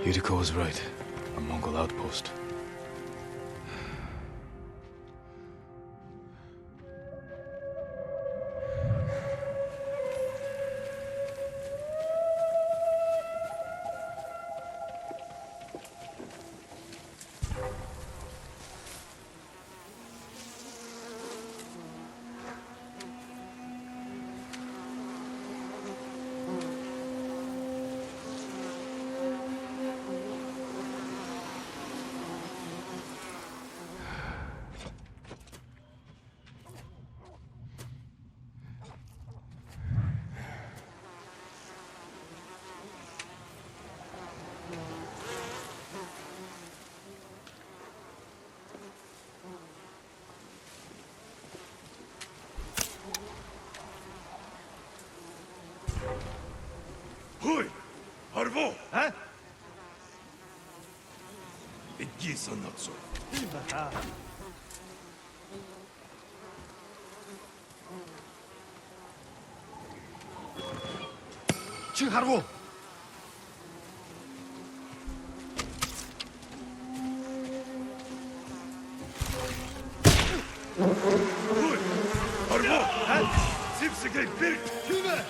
Yuriko was right. A Mongol outpost. Hoi! Harvo! Huh? Idzie sanatsu. Чи харгу. Hoi! Harvo! Huh? Sipsige bir küme!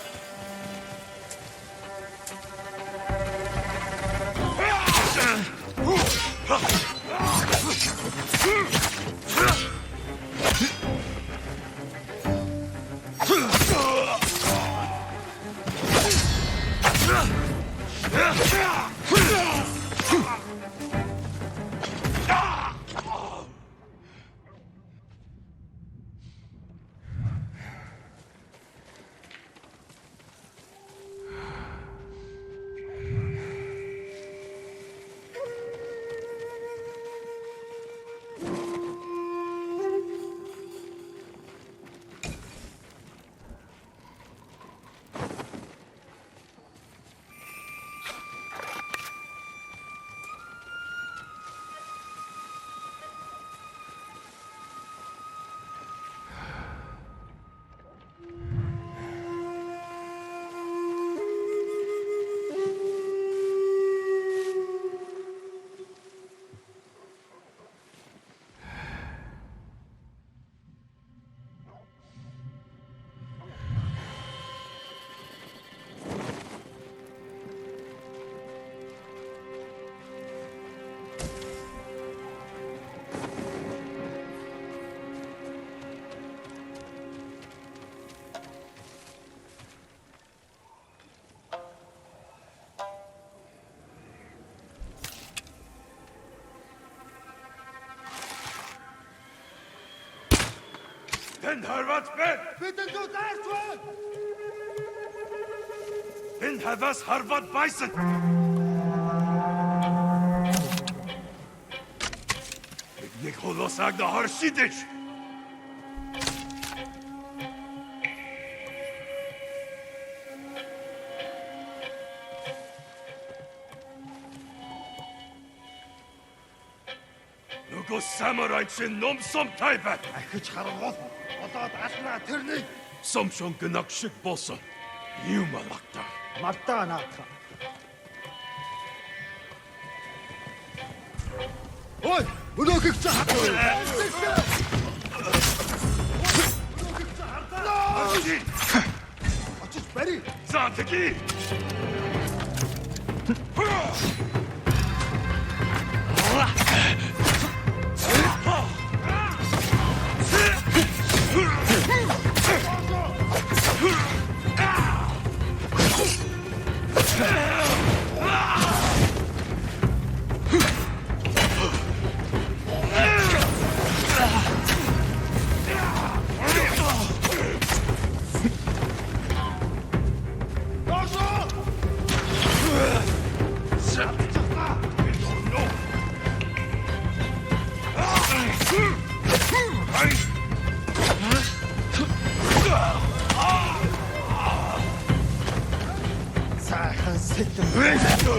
Den harvat ben! Bitte du darfst! Den havas harvat bison! Ik holosag da harshidish! Nugo samurai chin nomsom taibat! Ахиж харгуул. Болоод алнаа тэрнийг Somshon gnak шиг болсон. Юу малакта. мартаа наатах. Ой, өнөөхийг чи хатаа. Очиж барь. За тэги. Сайхан сэтгэн.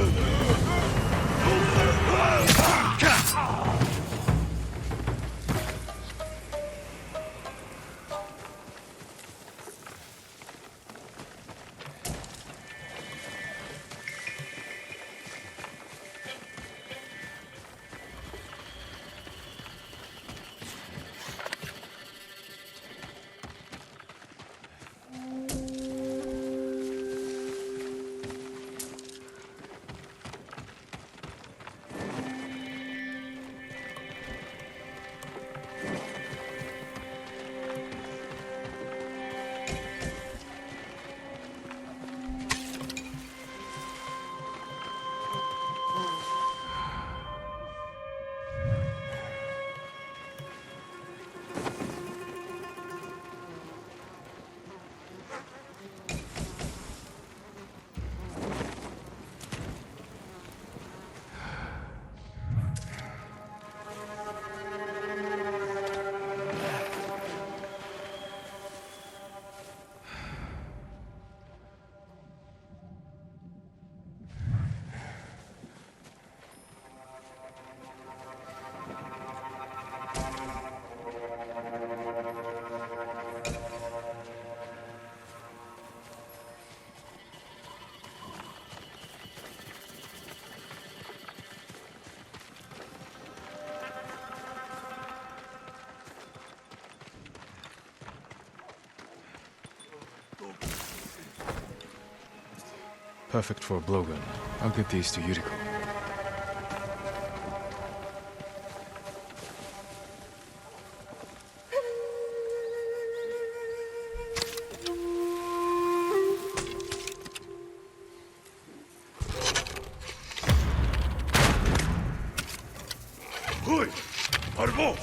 Perfect for a blowgun. I'll get these to Yuriko. Hui! Arbo!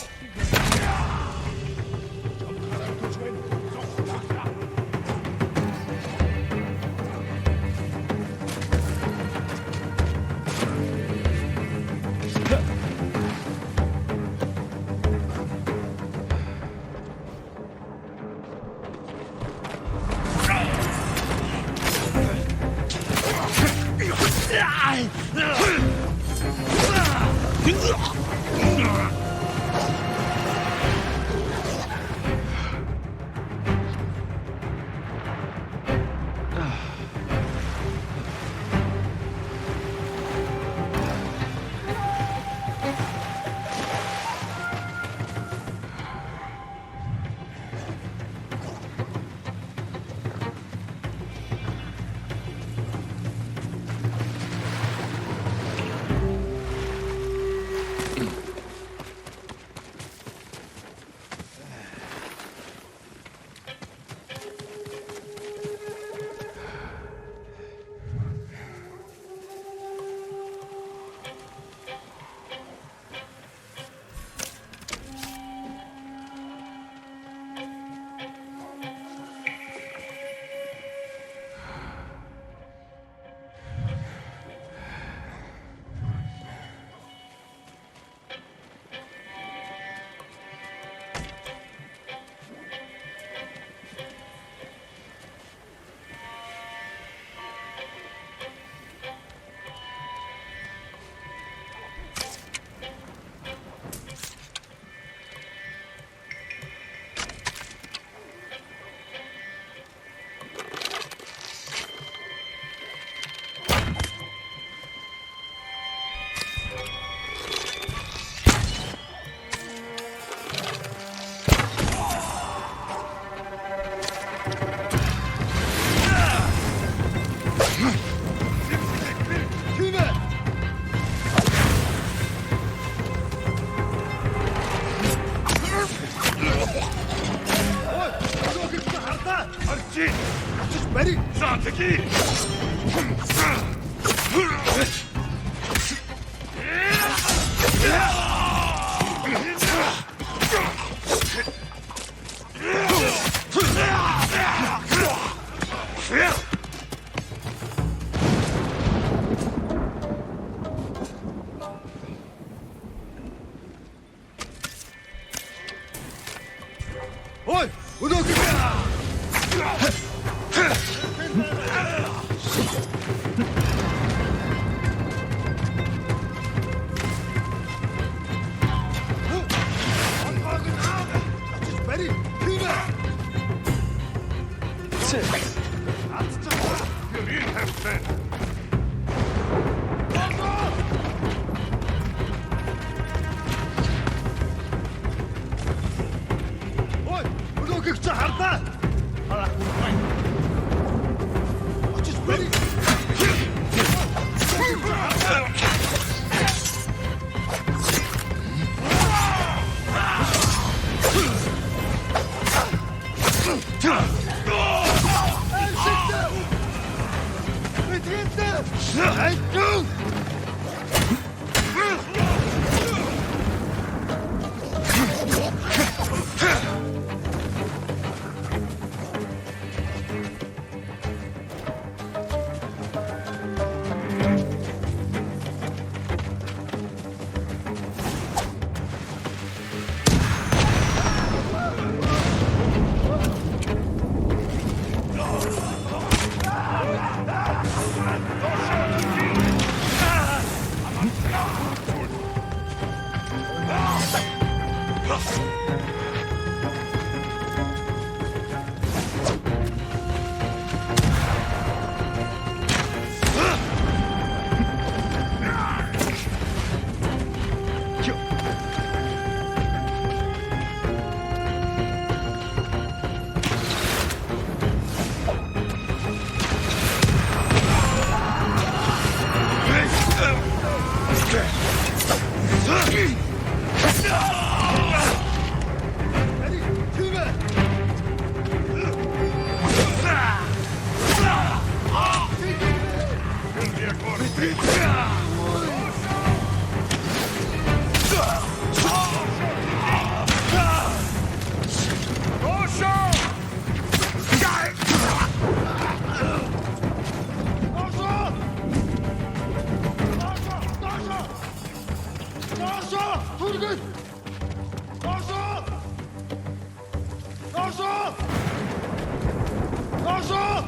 나서!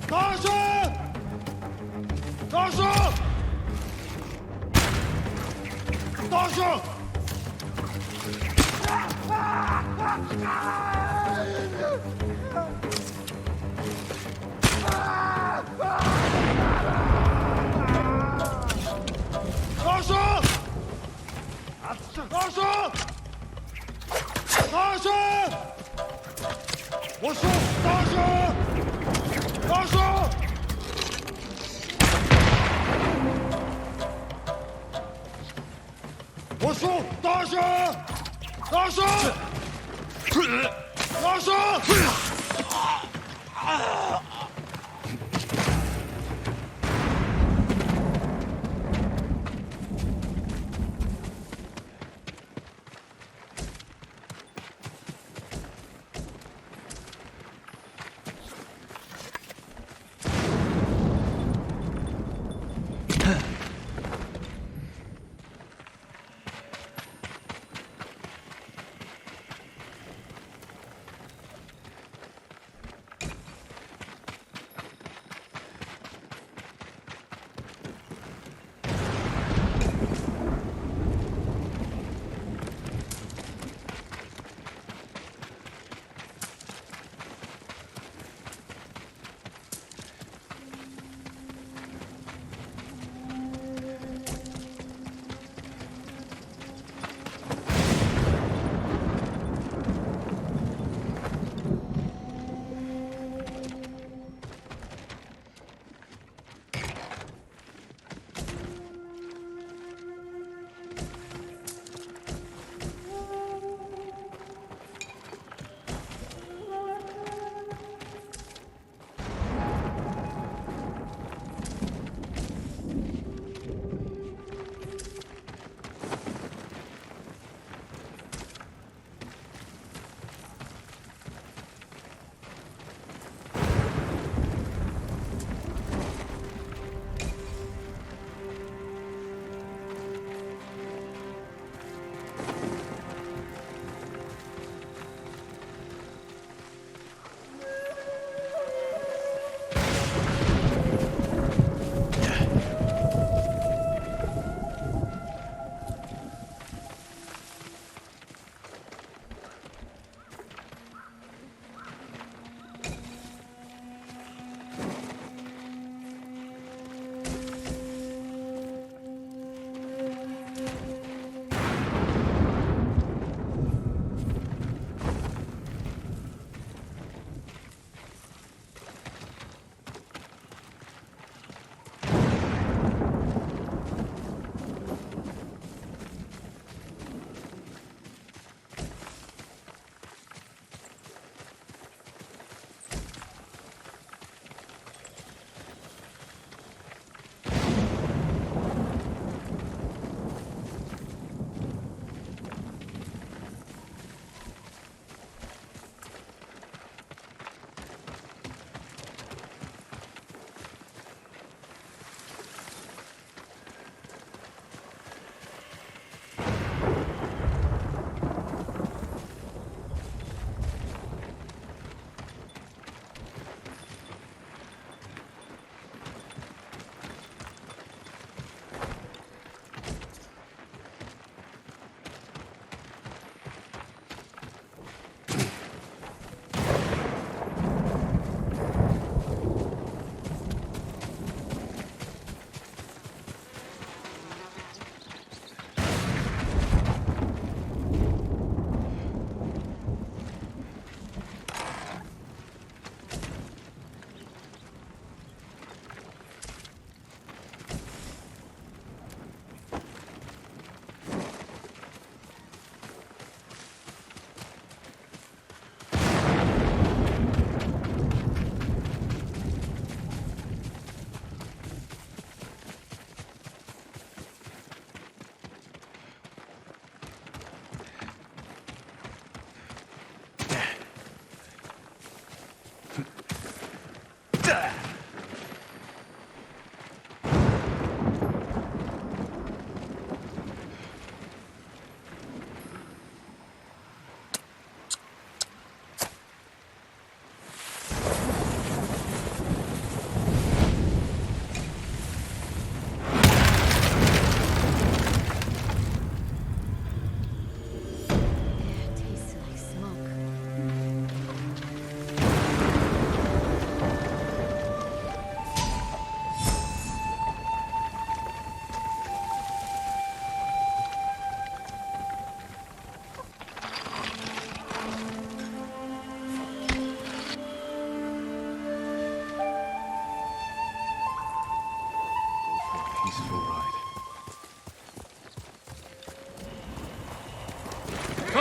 나서! 나서! 나서! 나서! 나서! 나서! 어서 나서! 나서! 어서 나서! 나서! 나서!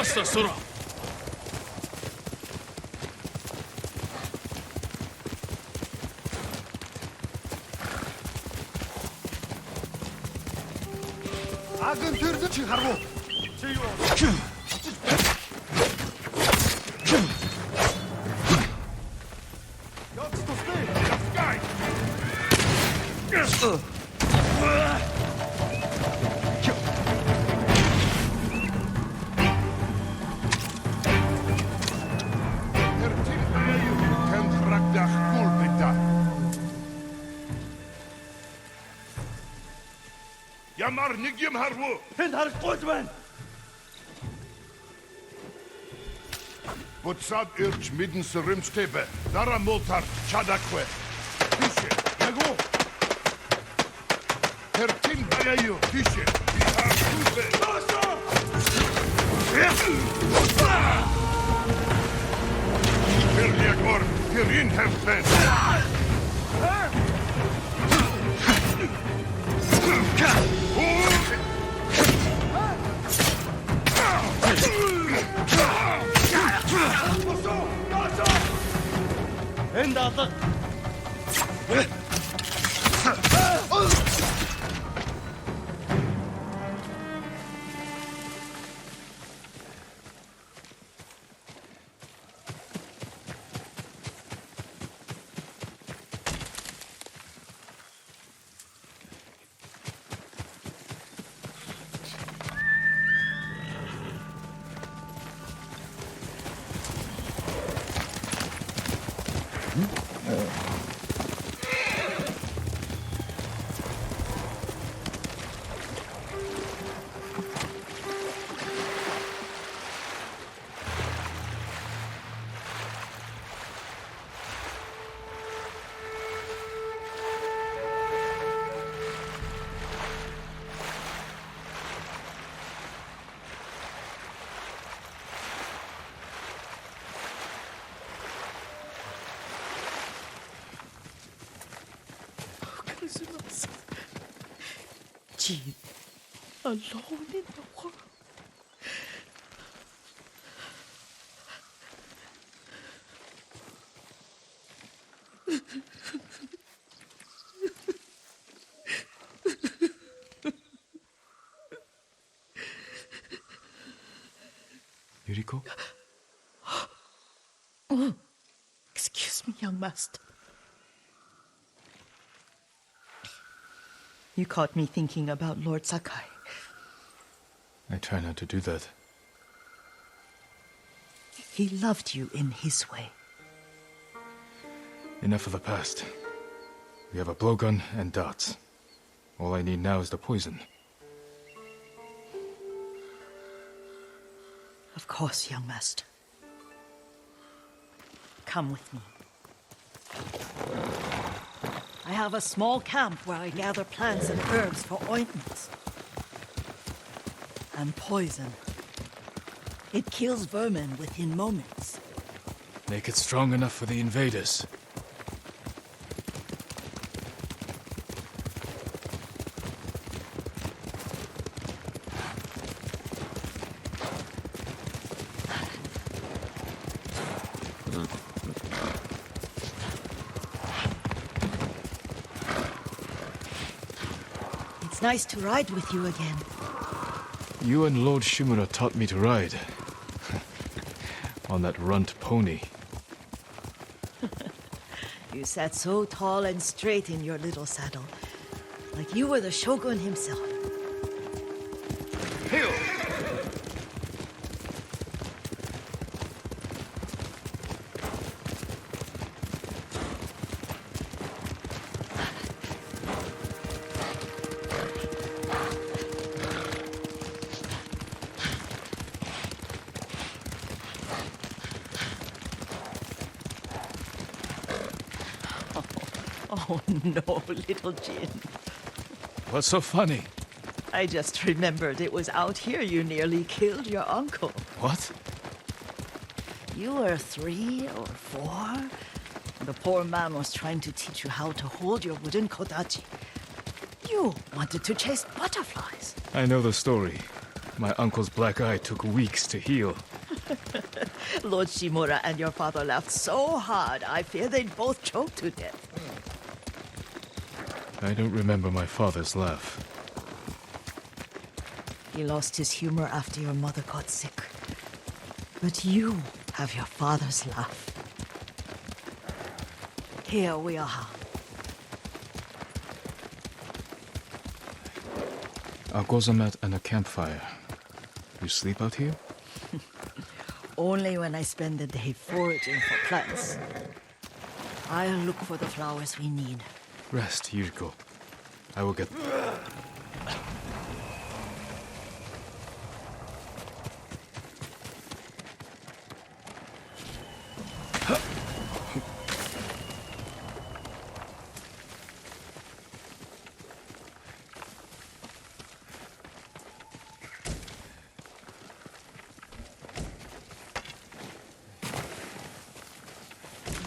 Master Sora! 악은 들듯이 하고. Yamar Nigyam Harwo! 펜 하르 꼬즈만. Butsad Irch midden Serimstebe, Dara Multar, Chadakwe. Tishe, Yago! Tertin Bagayo, Tishe, Bihar Kube! Verliagor, Tirin Hempen! 펜 다다. Christmas. Jean, alone in the world. Yuriko? Oh, excuse me, young master. You caught me thinking about Lord Sakai. I try not to do that. He loved you in his way. Enough of the past. We have a blowgun and darts. All I need now is the poison. Of course, young master. Come with me. I have a small camp where I gather plants and herbs for ointments. And poison. It kills vermin within moments. Make it strong enough for the invaders. It's nice to ride with you again. You and Lord Shimura taught me to ride. On that runt pony. You sat so tall and straight in your little saddle, like you were the shogun himself. Hail! Oh no, little Jin. What's so funny? I just remembered it was out here you nearly killed your uncle. What? You were 3 or 4. The poor man was trying to teach you how to hold your wooden kodachi. You wanted to chase butterflies. I know the story. My uncle's black eye took weeks to heal. Lord Shimura and your father laughed so hard, I fear they'd both choke to death. I don't remember my father's laugh. He lost his humor after your mother got sick. But you have your father's laugh. Here we are. I'll go some mat and a campfire. You sleep out here? Only when I spend the day foraging for plants. I'll look for the flowers we need. Rest, Yuriko. I will get...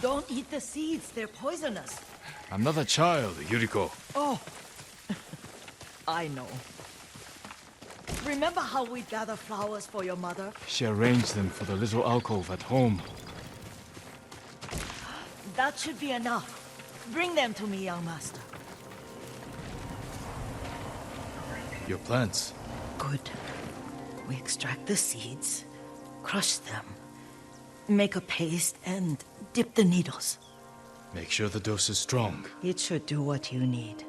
Don't eat the seeds, they're poisonous. I'm not a child, Yuriko. Oh, I know. Remember how we gather flowers for your mother? She arranged them for the little alcove at home. That should be enough. Bring them to me, young master. Your plants. Good. We extract the seeds, crush them, make a paste, and dip the needles. Make sure the dose is strong. It should do what you need.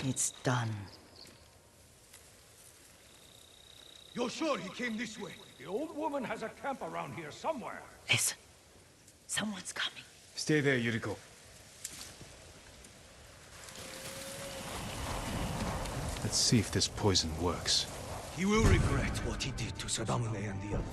It's done. You're sure he came this way? The old woman has a camp around here somewhere. Listen. Someone's coming. Stay there, Yuriko. Let's see if this poison works. He will regret what he did to Sadamune and the other.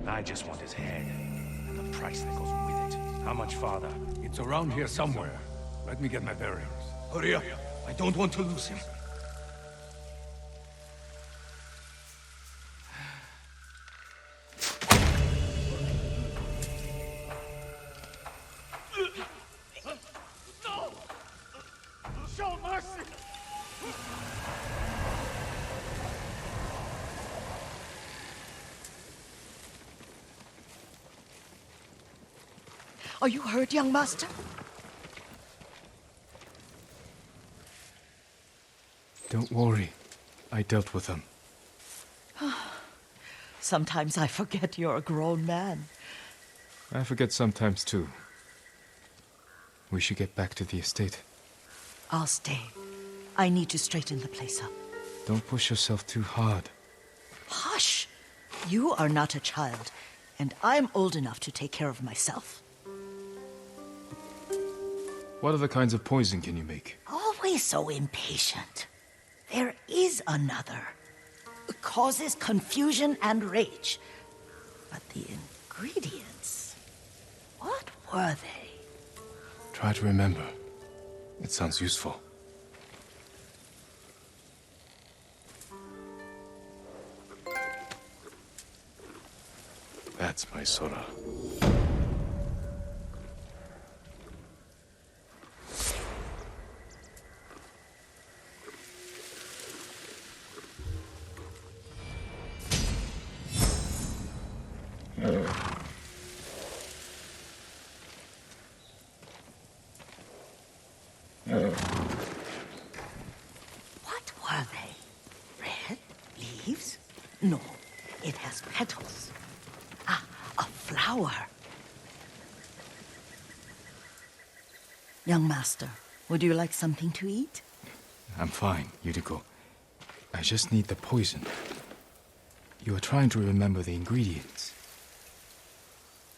I just want his head, and the price that goes with it. How much farther? It's around here somewhere. Let me get my bearings. Hurry up. I don't want to lose him. No! Show mercy! Are you hurt, young master? Don't worry. I dealt with them. Sometimes I forget you're a grown man. I forget sometimes too. We should get back to the estate. I'll stay. I need to straighten the place up. Don't push yourself too hard. Hush! You are not a child, and I'm old enough to take care of myself. What other kinds of poison can you make? Always so impatient. There is another. It causes confusion and rage. But the ingredients... what were they? Try to remember. It sounds useful. That's my Sora. What were they? Red? Leaves? No, it has petals. Ah, a flower. Young master, would you like something to eat? I'm fine, Yuriko. I just need the poison. You are trying to remember the ingredients.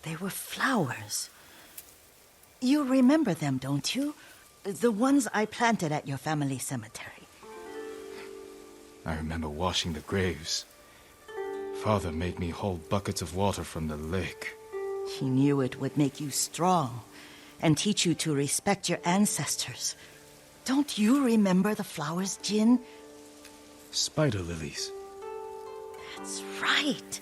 They were flowers. You remember them, don't you? The ones I planted at your family cemetery. I remember washing the graves. Father made me hold buckets of water from the lake. He knew it would make you strong and teach you to respect your ancestors. Don't you remember the flowers, Jin? Spider lilies. That's right.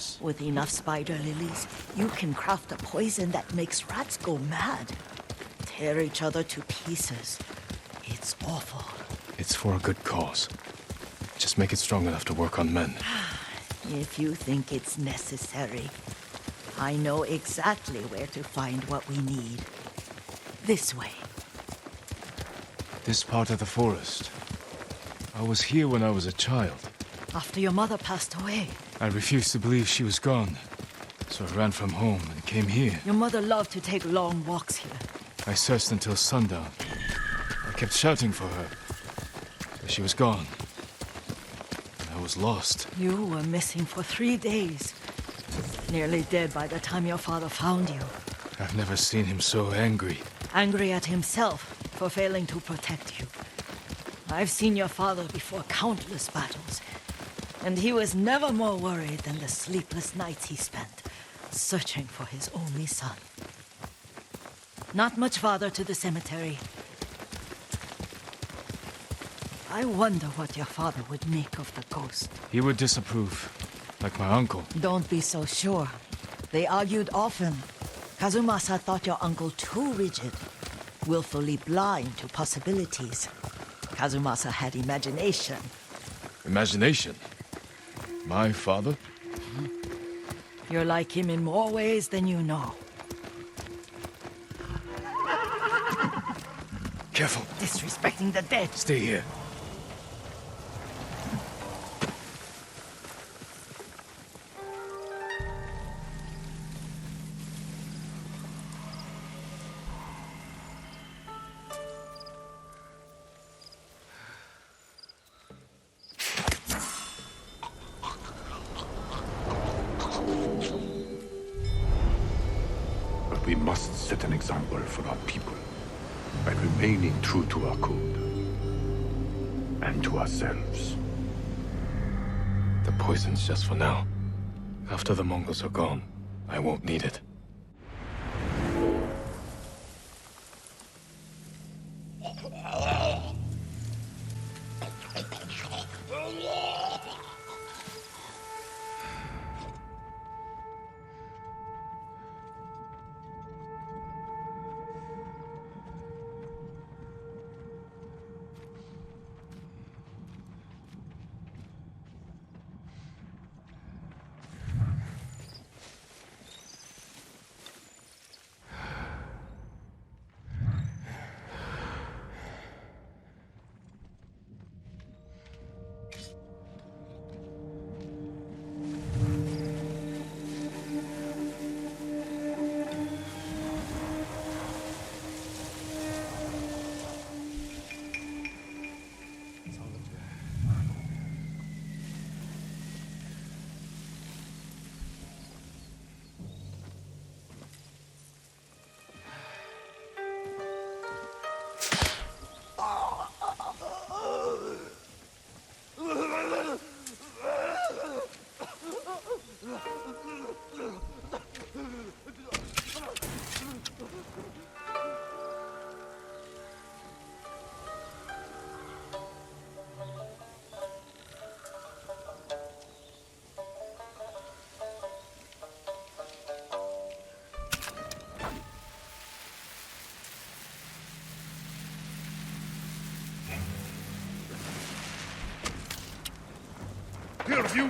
us. With enough spider lilies, you can craft a poison that makes rats go mad. Tear each other to pieces. It's awful. It's for a good cause. Just make it strong enough to work on men. If you think it's necessary, I know exactly where to find what we need. This way. This part of the forest. I was here when I was a child. After your mother passed away. I refused to believe she was gone. So I ran from home and came here. Your mother loved to take long walks here. I searched until sundown. I kept shouting for her. But she was gone. And I was lost. You were missing for 3 days. Nearly dead by the time your father found you. I've never seen him so angry. Angry at himself for failing to protect you. I've seen your father before countless battles, and he was never more worried than the sleepless nights he spent searching for his only son. Not much farther to the cemetery. I wonder what your father would make of the ghost. He would disapprove, like my uncle. Don't be so sure. They argued often. Kazumasa thought your uncle too rigid, willfully blind to possibilities. Kazumasa had imagination. Imagination? My father? You're like him in more ways than you know. Careful. Disrespecting the dead. Stay here. But we must set an example for our people by remaining true to our code and to ourselves. The poison's just for now. After the Mongols are gone, I won't need it. Here, you!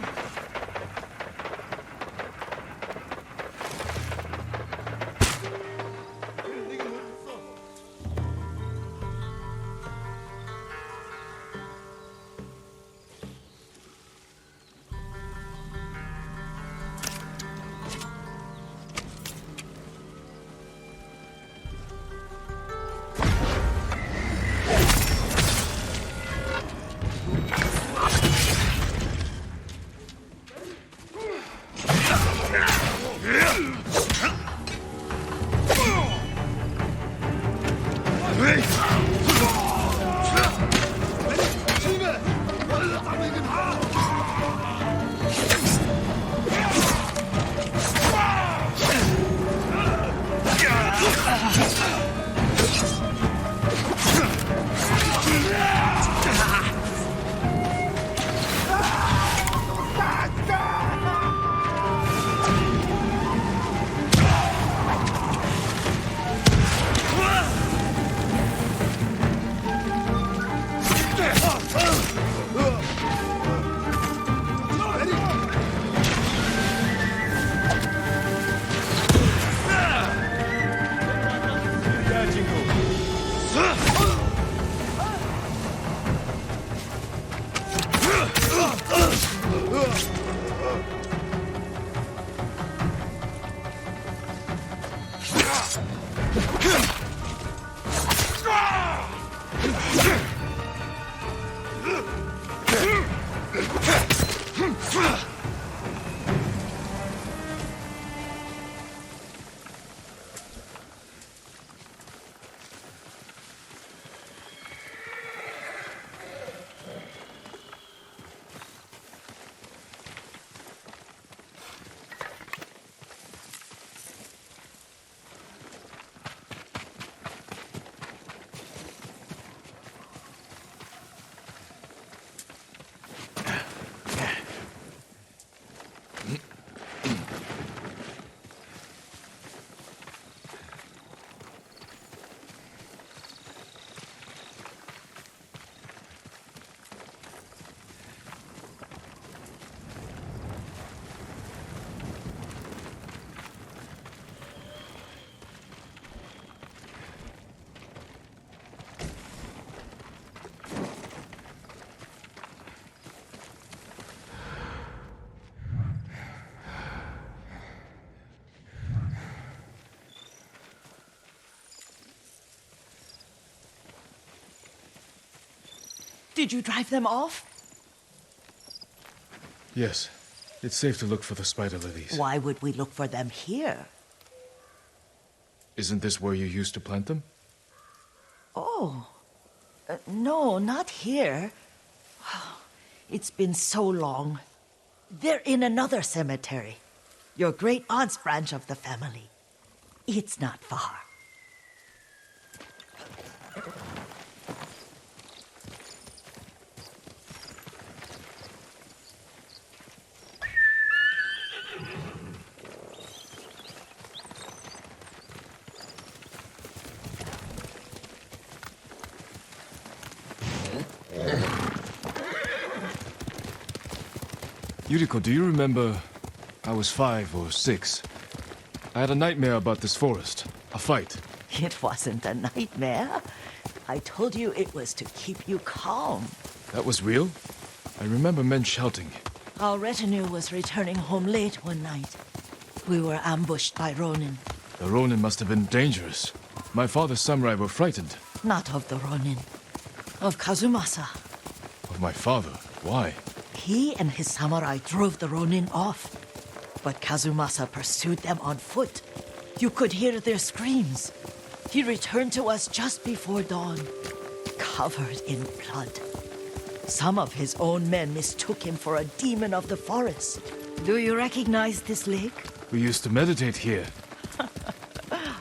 Did you drive them off? Yes. It's safe to look for the spider lilies. Why would we look for them here? Isn't this where you used to plant them? Oh. No, not here. It's been so long. They're in another cemetery. Your great aunt's branch of the family. It's not far. Yuriko, do you remember? I was 5 or 6. I had a nightmare about this forest. A fight. It wasn't a nightmare. I told you it was to keep you calm. That was real? I remember men shouting. Our retinue was returning home late one night. We were ambushed by Ronin. The Ronin must have been dangerous. My father's samurai were frightened. Not of the Ronin. Of Kazumasa. Of my father? Why? He and his samurai drove the Ronin off. But Kazumasa pursued them on foot. You could hear their screams. He returned to us just before dawn, covered in blood. Some of his own men mistook him for a demon of the forest. Do you recognize this lake? We used to meditate here.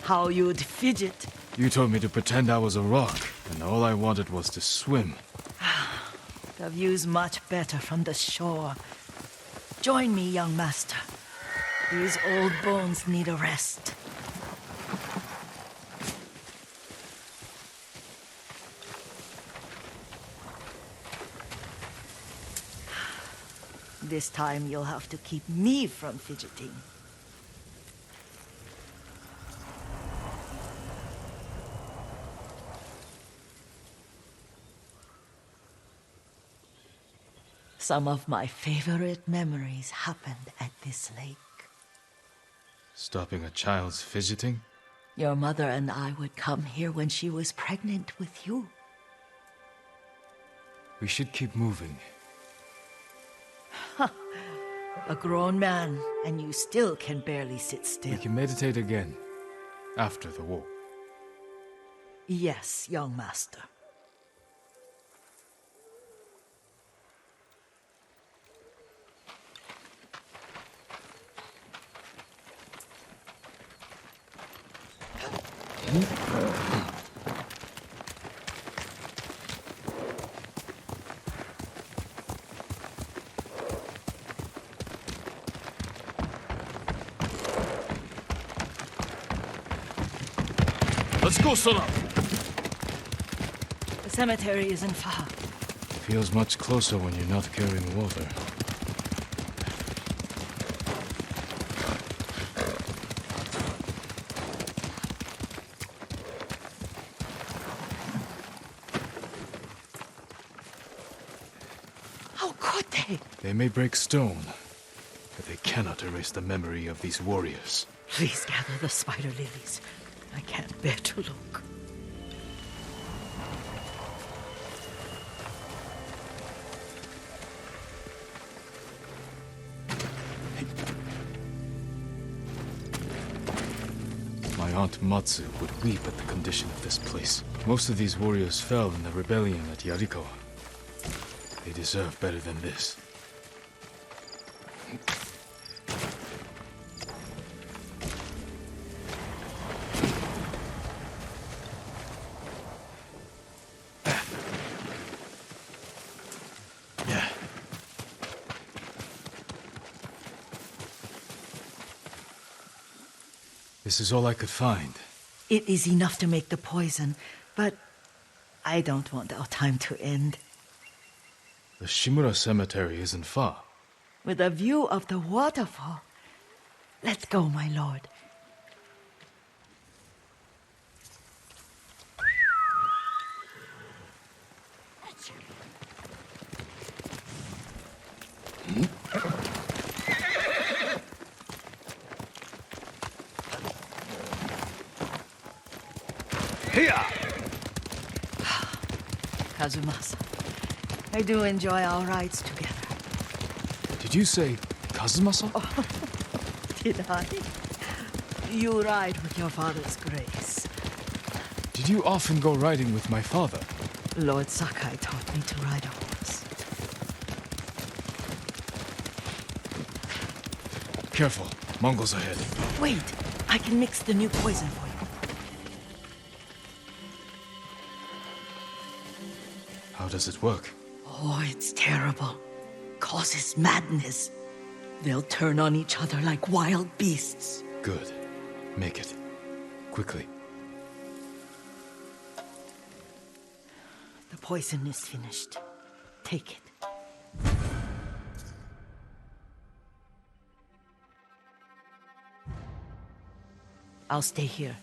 How you'd fidget. You told me to pretend I was a rock, and all I wanted was to swim. The view's much better from the shore. Join me, young master. These old bones need a rest. This time you'll have to keep me from fidgeting. Some of my favorite memories happened at this lake. Stopping a child's fidgeting? Your mother and I would come here when she was pregnant with you. We should keep moving. A grown man, and you still can barely sit still. We can meditate again. After the war. Yes, young master. Let's go, Sona! The cemetery isn't far. Feels much closer when you're not carrying water. How could they? They may break stone, but they cannot erase the memory of these warriors. Please gather the spider lilies. I can't bear to look. My aunt Matsu would weep at the condition of this place. Most of these warriors fell in the rebellion at Yuriko. They deserve better than this. This is all I could find. It is enough to make the poison, but I don't want our time to end. The Shimura Cemetery isn't far. With a view of the waterfall. Let's go, my lord. Kazumasa, I do enjoy our rides together. Did you say Kazumasa? Did I? You ride with your father's grace. Did you often go riding with my father? Lord Sakai taught me to ride a horse. Careful, Mongols ahead. Wait, I can mix the new poison for you. How does it work? Oh, it's terrible. Causes madness. They'll turn on each other like wild beasts. Good. Make it. Quickly. The poison is finished. Take it. I'll stay here.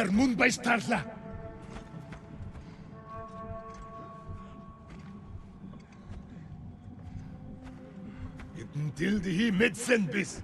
Улсаар мөн баястаарлаа. Эдэн дэлд хий мэдсэн бис.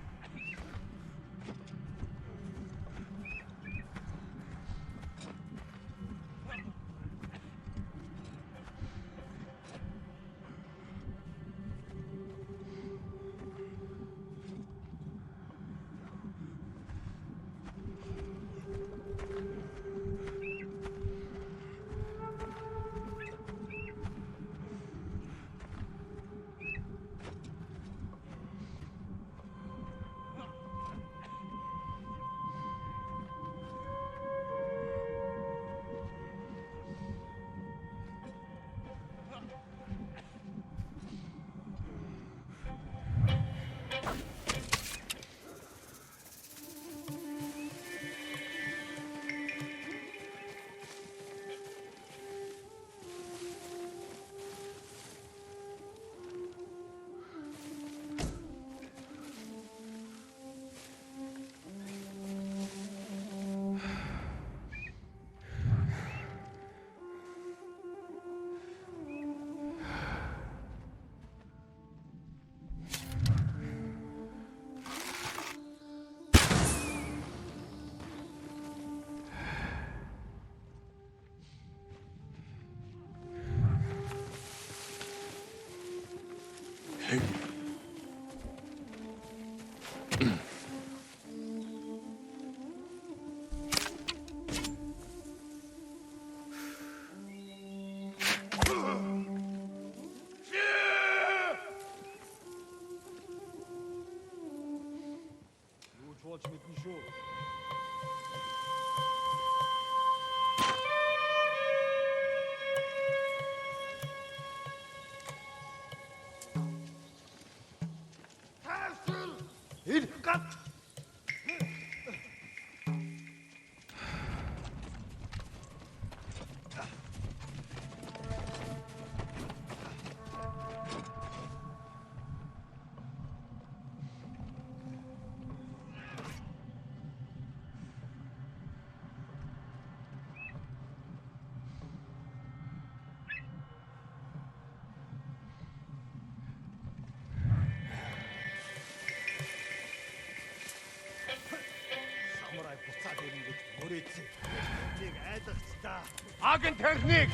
Аген техник!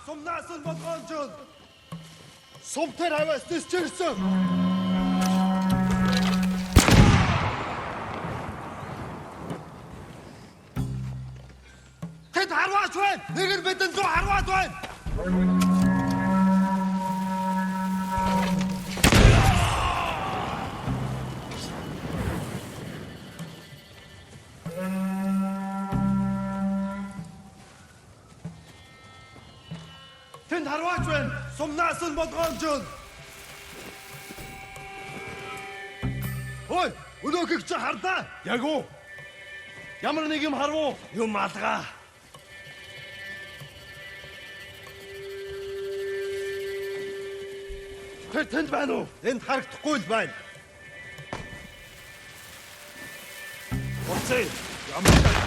Сумнаас нь болгоомжон. Сумтэр хаваас дэсчэрсэн. Тэд харваач байна. Нэг нь бидэн зүү харваач байна. Тэнд харваач байна. Сумнаас нь болгоомжон. Ой, өнөөхийг чи хардаа. Яг уу. Ямар нэг юм харвуу? Юм алгаа. Тэр тэнд байна уу? Энд харагдахгүй л байна. Оцээ. Ямар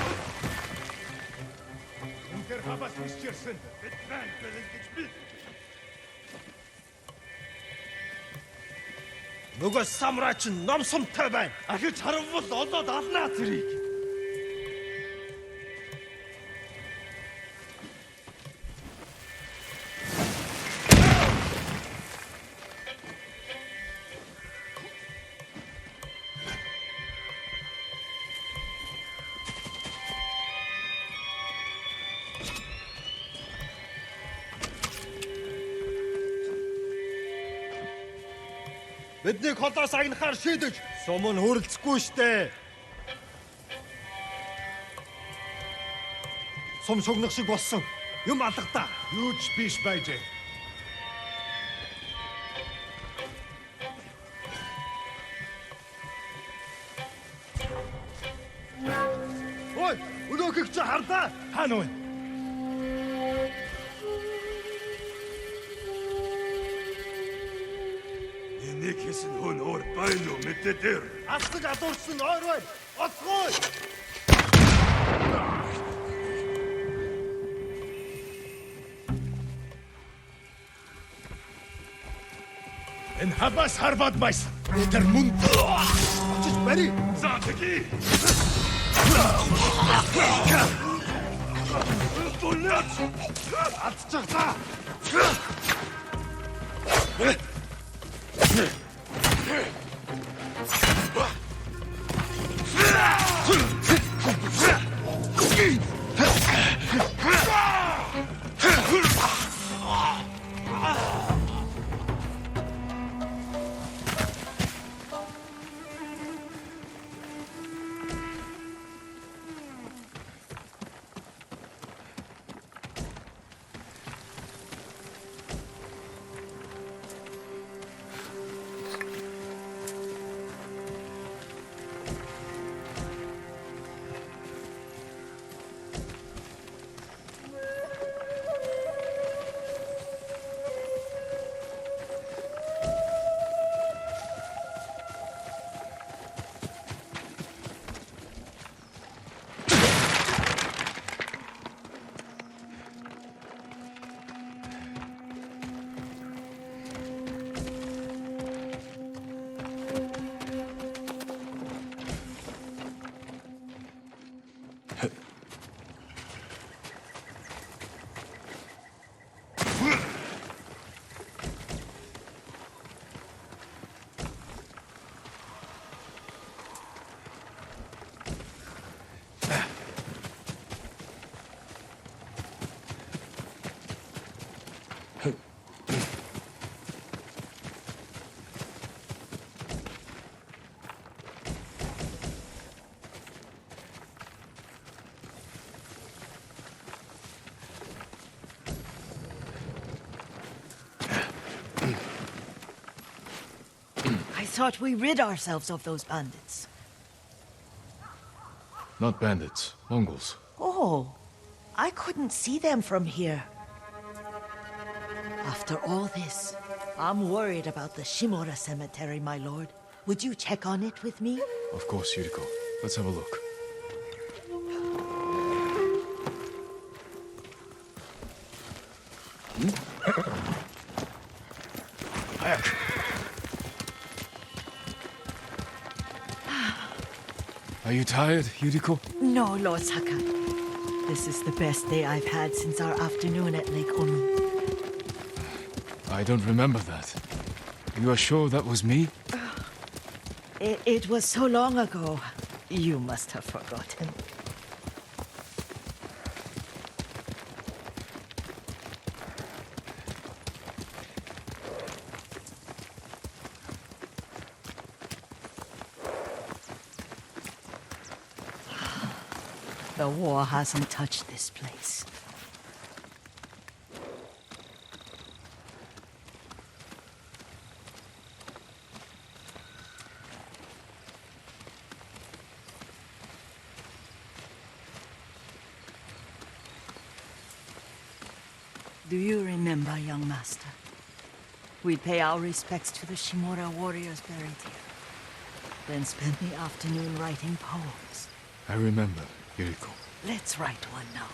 Үнээр хаваас дэсчэрсэн. Бид байна гэж би. Нөгөө самурайч нь номсомтой байна. Ахиж харавбал олоод алнаа зэрийг. Бидний колоос агнахаар шийдэж, сум нь хүрэлцэхгүй штэ. Сум шогнох шиг болсон. Юм алгадаа. Юу ч биш байжээ. Ой, өнөөхийг чи харлаа. Хаана вэ? Энийг хийсэн хүн өөр байна уу мэдээ? Асдаг адуурсан ойр байна. Оцгой. Энэ хабас харбад байс. Тэр мөн Очиж барь. за тэги. Булат! Алдчихлаа. I thought we rid ourselves of those bandits. Not bandits, Mongols. Oh, I couldn't see them from here. After all this, I'm worried about the Shimura cemetery, my lord. Would you check on it with me? Of course, Yuriko. Let's have a look. Are you tired, Yuriko? No, Lord Sakai. This is the best day I've had since our afternoon at Lake Omi. I don't remember that. You are sure that was me? It was so long ago. You must have forgotten. The war hasn't touched this place. Do you remember, young master? We'd pay our respects to the Shimura warriors buried here, then spend the afternoon writing poems. I remember, Yuriko. Let's write one now.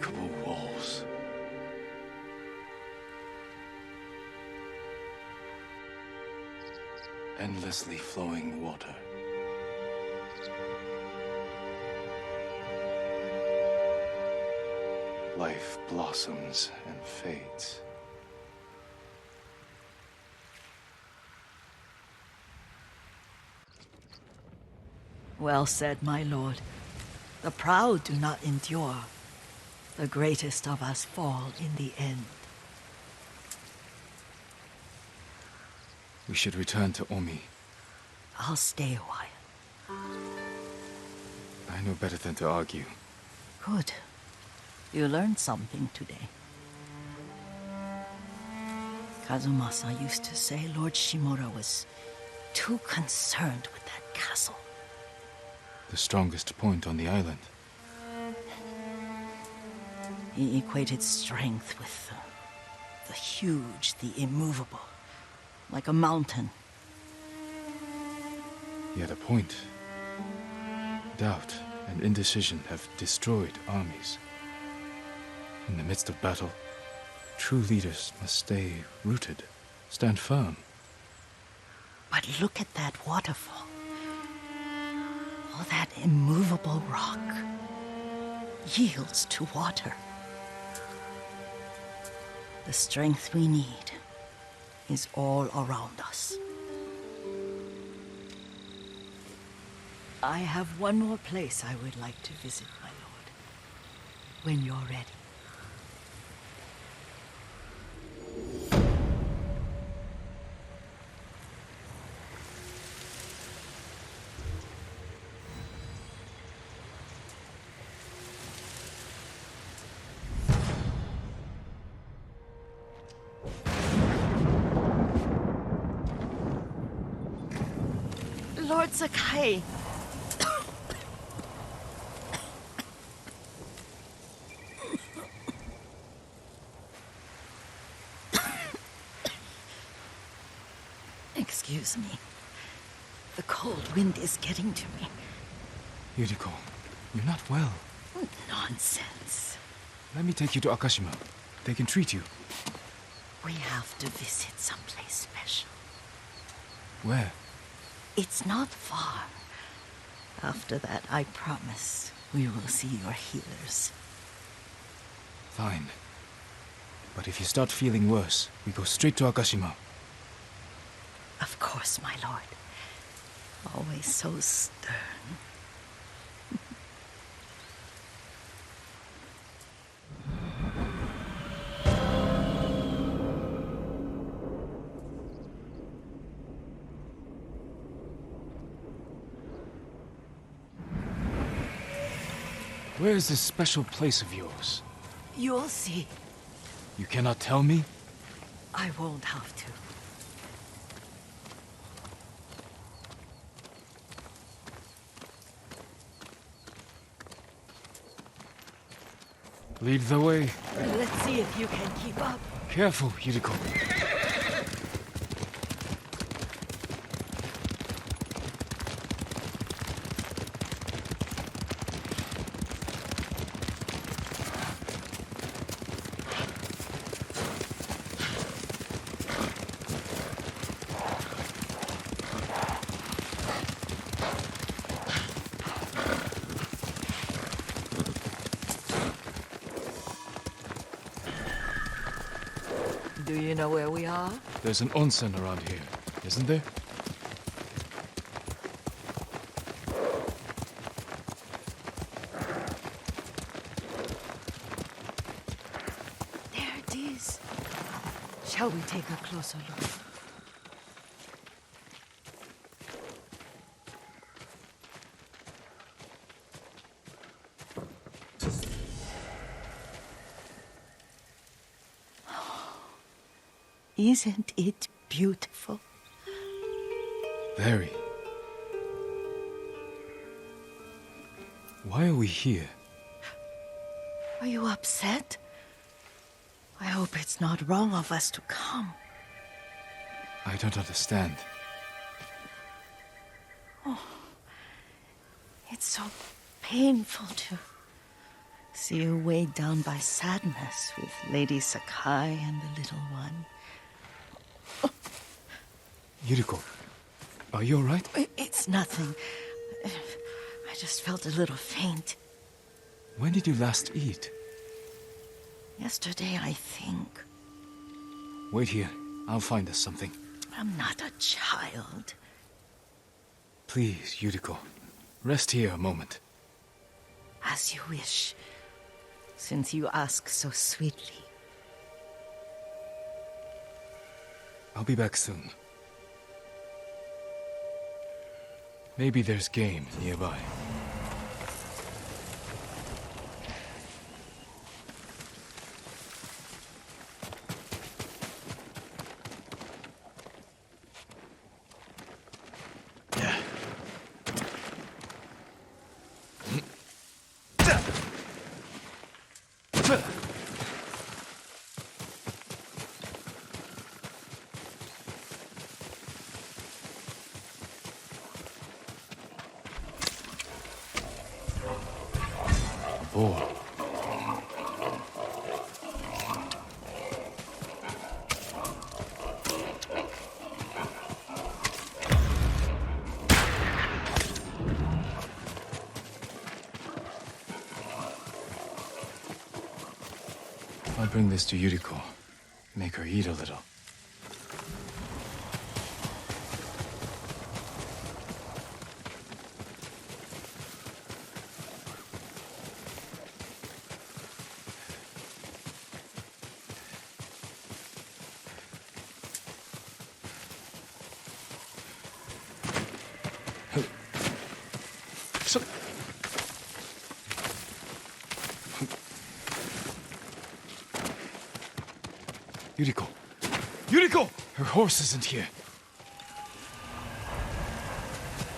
Unbreakable walls. Endlessly flowing water. Life blossoms and fades. Well said, my lord. The proud do not endure. The greatest of us fall in the end. We should return to Omi. I'll stay a while. I know better than to argue. Good. You learned something today. Kazumasa used to say Lord Shimura was too concerned with that castle. The strongest point on the island. He equated strength with the huge, the immovable, like a mountain. He had a point. Doubt and indecision have destroyed armies. In the midst of battle, true leaders must stay rooted, stand firm. But look at that waterfall. All that immovable rock yields to water. The strength we need is all around us. I have one more place I would like to visit, my lord. When you're ready. Lord Sakai. Excuse me. The cold wind is getting to me. Yuriko, you're not well. Nonsense. Let me take you to Akashima. They can treat you. We have to visit someplace special. Where? It's not far. After that, I promise we will see your healers. Fine. But if you start feeling worse, we go straight to Akashima. Of course, my lord. Always so stern. Where is this special place of yours? You'll see. You cannot tell me? I won't have to. Lead the way. Let's see if you can keep up. Careful, Yuriko. Do you know where we are? There's an onsen around here, isn't there? There it is. Shall we take a closer look? Isn't it beautiful? Very. Why are we here? Are you upset? I hope it's not wrong of us to come. I don't understand. It's so painful to See you weighed down by sadness with Lady Sakai and the little one. Yuriko, are you all right? It's nothing. I just felt a little faint. When did you last eat? Yesterday, I think. Wait here. I'll find us something. I'm not a child. Please, Yuriko. Rest here a moment. As you wish, since you ask so sweetly. I'll be back soon. Maybe there's game nearby. Ball. I'll bring this to Yuriko. Make her eat a little. Yuriko! Yuriko! Her horse isn't here.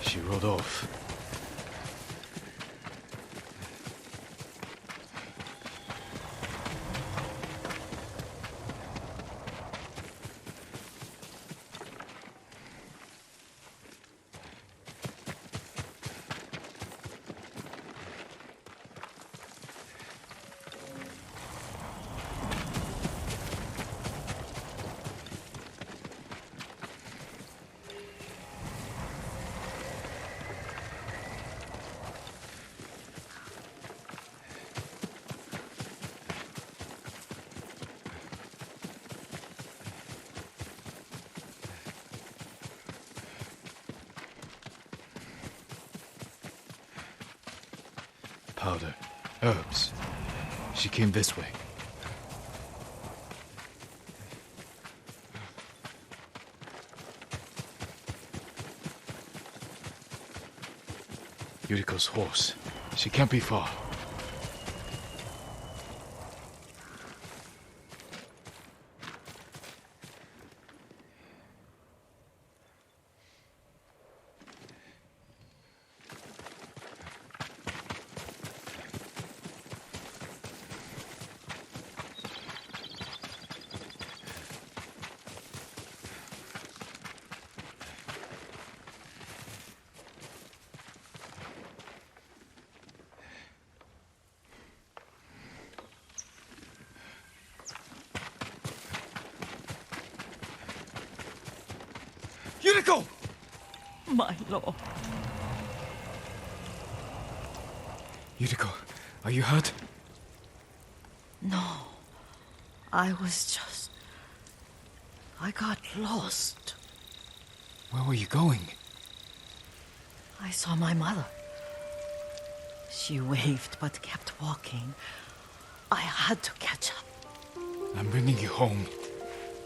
She rode off. Powder. Herbs. She came this way. Yuriko's horse. She can't be far. Yuriko! My lord. Yuriko, are you hurt? No. I got lost. Where were you going? I saw my mother. She waved but kept walking. I had to catch up. I'm bringing you home.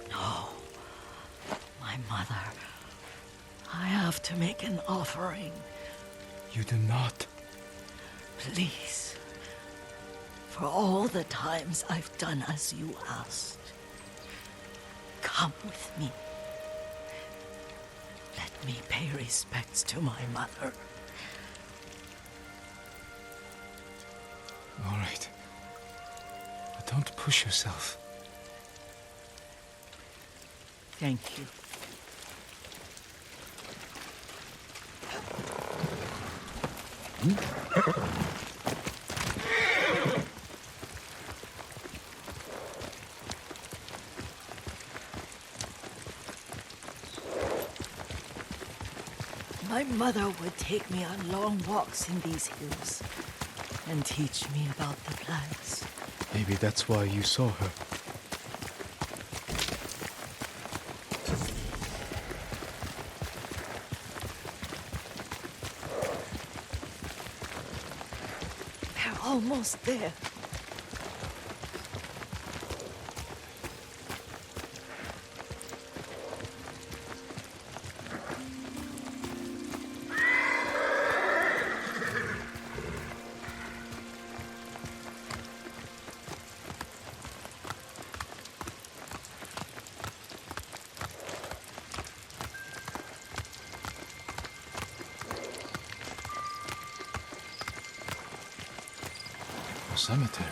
No. My mother. I have to make an offering. You do not. Please. For all the times I've done as you asked. Come with me. Let me pay respects to my mother. All right. But don't push yourself. Thank you. My mother would take me on long walks in these hills and teach me about the plants. Maybe that's why you saw her. We're almost there. Cemetery.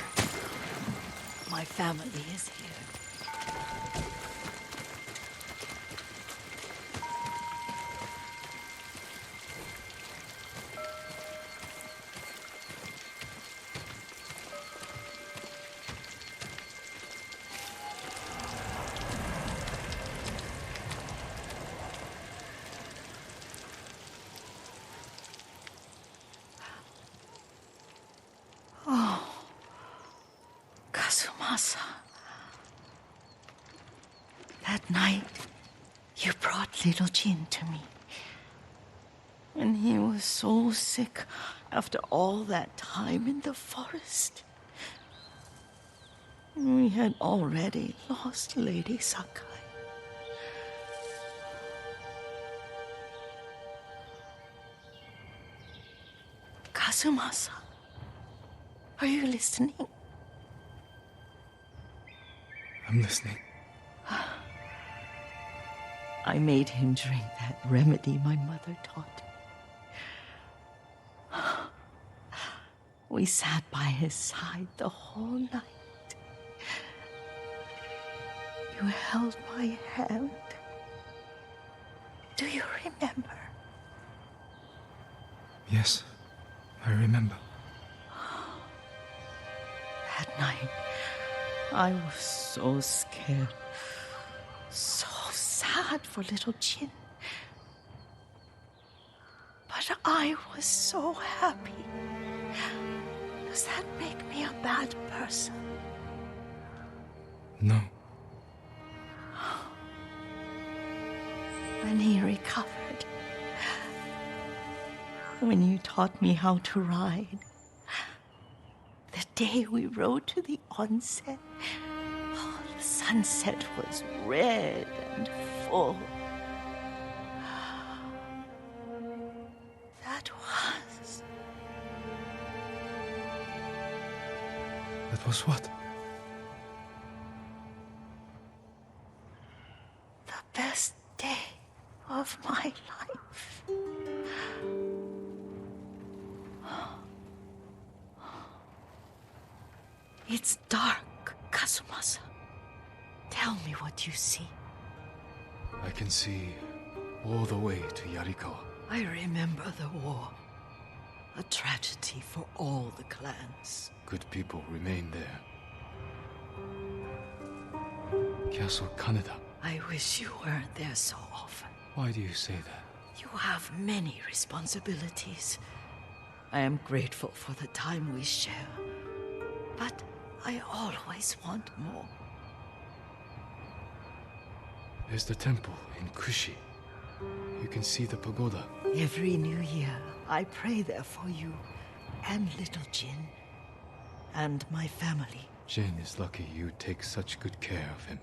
My family is here. Kazumasa. That night, you brought little Jin to me. And he was so sick after all that time in the forest. We had already lost Lady Sakai. Kazumasa, are you listening? I'm listening. I made him drink that remedy my mother taught me. We sat by his side the whole night. You held my hand. Do you remember? Yes, I remember. That night, I was so scared, so sad for little Jin. But I was so happy. Does that make me a bad person? No. When he recovered, when you taught me how to ride, the day we rode to the onsen, oh, the sunset was red and full. That was... That was what? the best day of my life. It's dark, Kazumasa. Tell me what you see. I can see all the way to Yuriko. I remember the war. A tragedy for all the clans. Good people remain there. Castle Kaneda. I wish you weren't there so often. Why do you say that? You have many responsibilities. I am grateful for the time we share. But I always want more. There's the temple in Kushi. You can see the pagoda. Every new year, I pray there for you and little Jin and my family. Jin is lucky you take such good care of him.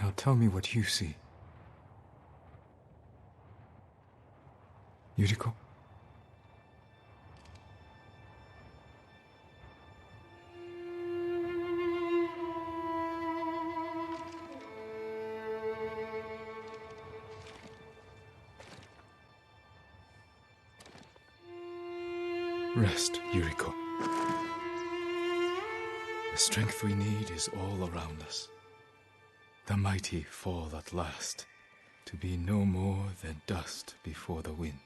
Now tell me what you see. Yuriko? Rest, Yuriko. The strength we need is all around us. The mighty fall at last, to be no more than dust before the wind.